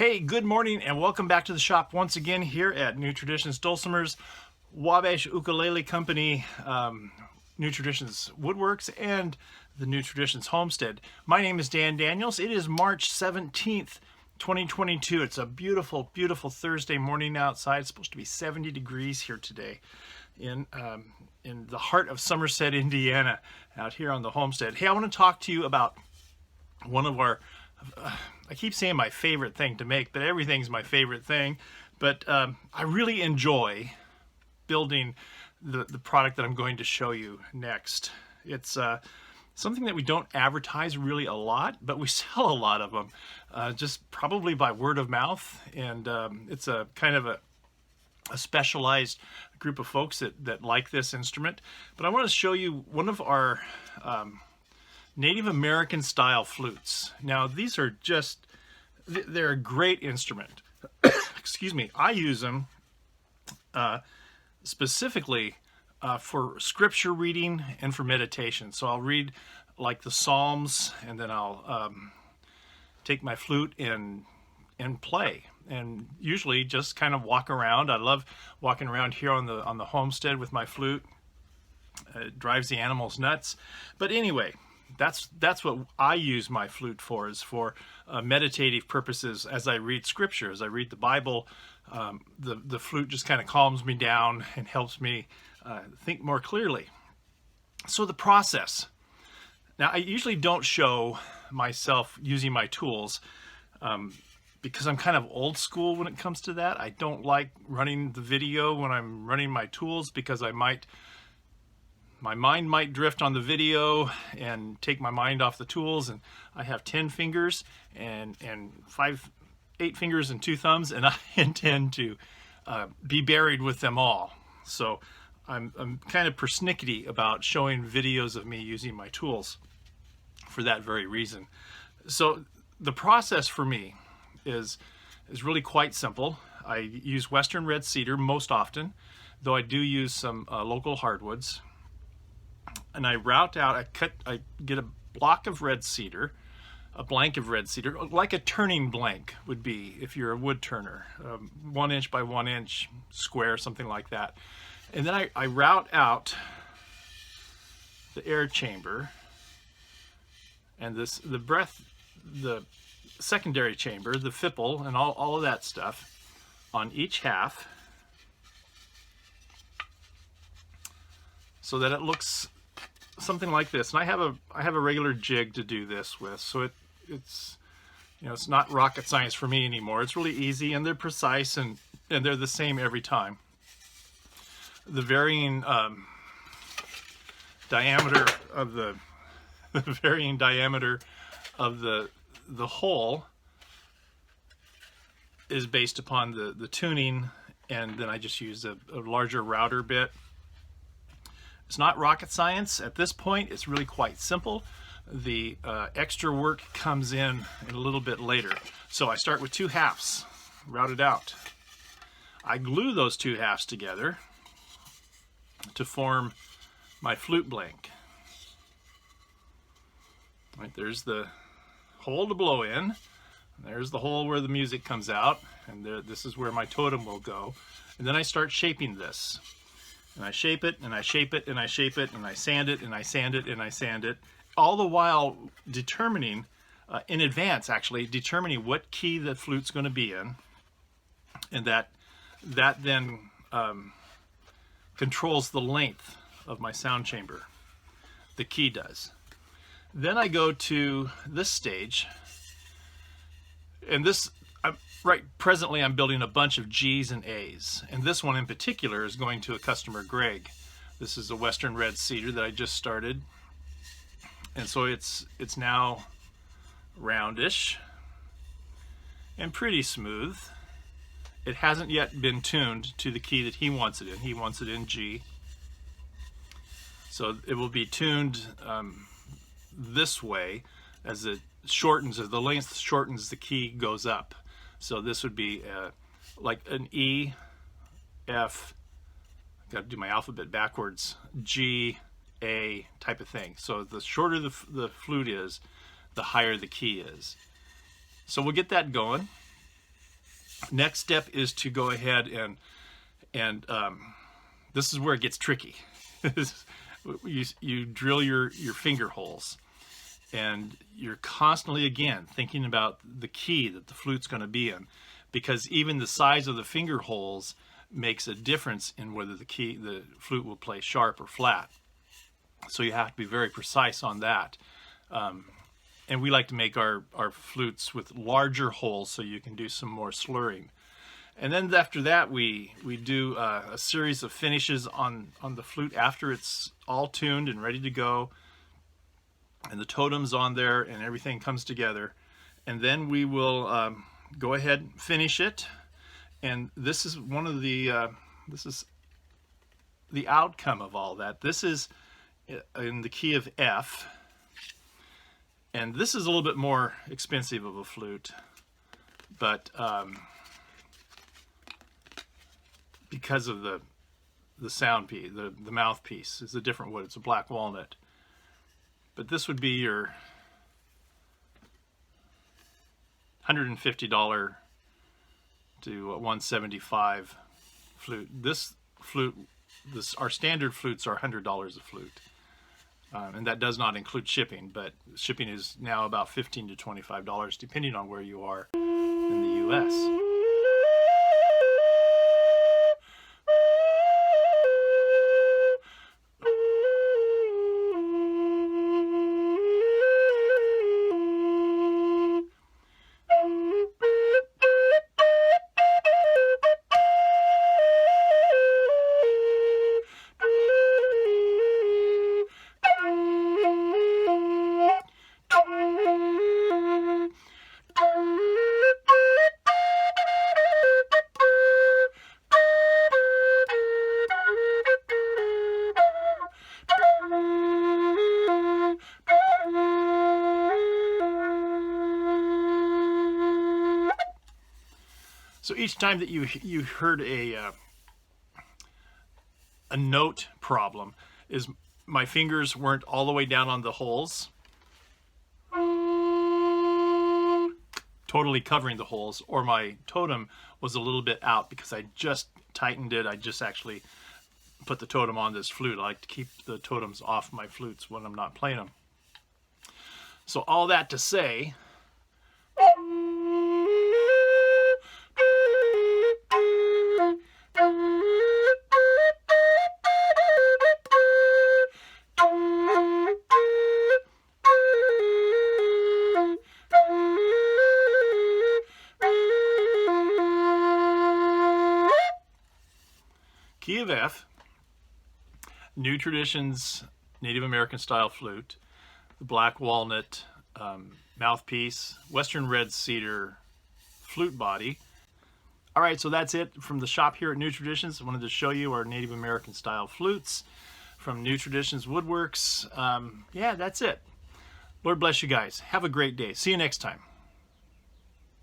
Hey, good morning and welcome back to the shop once again here at New Traditions Dulcimers, Wabash Ukulele Company, New Traditions Woodworks, and the New Traditions Homestead. My name is Dan Daniels. It is March 17th, 2022. It's a beautiful, beautiful Thursday morning outside. It's supposed to be 70 degrees here today in the heart of Somerset, Indiana, out here on the homestead. Hey, I want to talk to you about one of our I keep saying my favorite thing to make, but everything's my favorite thing. But I really enjoy building the product that I'm going to show you next. It's something that we don't advertise really a lot, but we sell a lot of them, just probably by word of mouth. And it's a kind of a specialized group of folks that like this instrument. But I want to show you one of our Native American style flutes. Now these are just, they're a great instrument. Excuse me. I use them specifically for scripture reading and for meditation. So I'll read like the Psalms, and then I'll take my flute and play, and usually just kind of walk around. I love walking around here on the homestead with my flute. It drives the animals nuts. But anyway, that's what I use my flute for, is for meditative purposes. As I read scripture, as I read the Bible, the flute just kind of calms me down and helps me think more clearly. So the process. Now, I usually don't show myself using my tools because I'm kind of old school when it comes to that. I don't like running the video when I'm running my tools, because my mind might drift on the video and take my mind off the tools. And I have 10 fingers and 8 fingers and 2 thumbs, and I intend to be buried with them all. So I'm kind of persnickety about showing videos of me using my tools for that very reason. So the process for me is really quite simple. I use Western red cedar most often, though I do use some local hardwoods. And I route out, I get a block of red cedar, a blank of red cedar, like a turning blank would be if you're a wood turner, 1 inch by 1 inch square, something like that. And then I route out the air chamber and the secondary chamber, the fipple, and all of that stuff on each half, so that it looks something like this. And I have a regular jig to do this with, so it's it's not rocket science for me anymore. It's really easy, and they're precise, and they're the same every time. The varying diameter of the the hole is based upon the tuning, and then I just use a larger router bit. It's not rocket science at this point. It's really quite simple. The extra work comes in a little bit later. So I start with 2 halves routed out. I glue those 2 halves together to form my flute blank. Right, there's the hole to blow in. There's the hole where the music comes out, and this is where my totem will go. And then I start shaping this. And I shape it, and I shape it, and I shape it, and I sand it, and I sand it, and I sand it, all the while determining, in advance actually, determining what key the flute's going to be in, and that then controls the length of my sound chamber. The key does. Then I go to this stage, and presently I'm building a bunch of G's and A's, and this one in particular is going to a customer, Greg. This is a Western red cedar that I just started, and so it's now roundish and pretty smooth. It hasn't yet been tuned to the key that he wants it in. He wants it in G, so it will be tuned this way as it shortens, as the length shortens, the key goes up. So this would be like an E, F, got to do my alphabet backwards, G, A type of thing. So the shorter the flute is, the higher the key is. So we'll get that going. Next step is to go ahead and this is where it gets tricky. You drill your finger holes, and you're constantly again thinking about the key that the flute's going to be in, because even the size of the finger holes makes a difference in whether the flute will play sharp or flat. So you have to be very precise on that. And we like to make our flutes with larger holes so you can do some more slurring. And then after that, we do a series of finishes on the flute after it's all tuned and ready to go, and the totem's on there and everything comes together. And then we will go ahead and finish it. And this is one of the this is the outcome of all that. This is in the key of F, and this is a little bit more expensive of a flute, but because of the sound piece, the mouthpiece is a different wood. It's a black walnut. But this would be your $150 to $175 flute. This flute, our standard flutes are $100 a flute. And that does not include shipping, but shipping is now about $15 to $25 depending on where you are in the US. So each time that you heard a note problem, is my fingers weren't all the way down on the holes, totally covering the holes, or my totem was a little bit out because I just tightened it. I just actually put the totem on this flute. I like to keep the totems off my flutes when I'm not playing them. So all that to say, key of F, New Traditions Native American style flute, the black walnut mouthpiece, Western red cedar flute body. All right, so that's it from the shop here at New Traditions. I wanted to show you our Native American style flutes from New Traditions Woodworks. Yeah, that's it. Lord bless you guys. Have a great day. See you next time.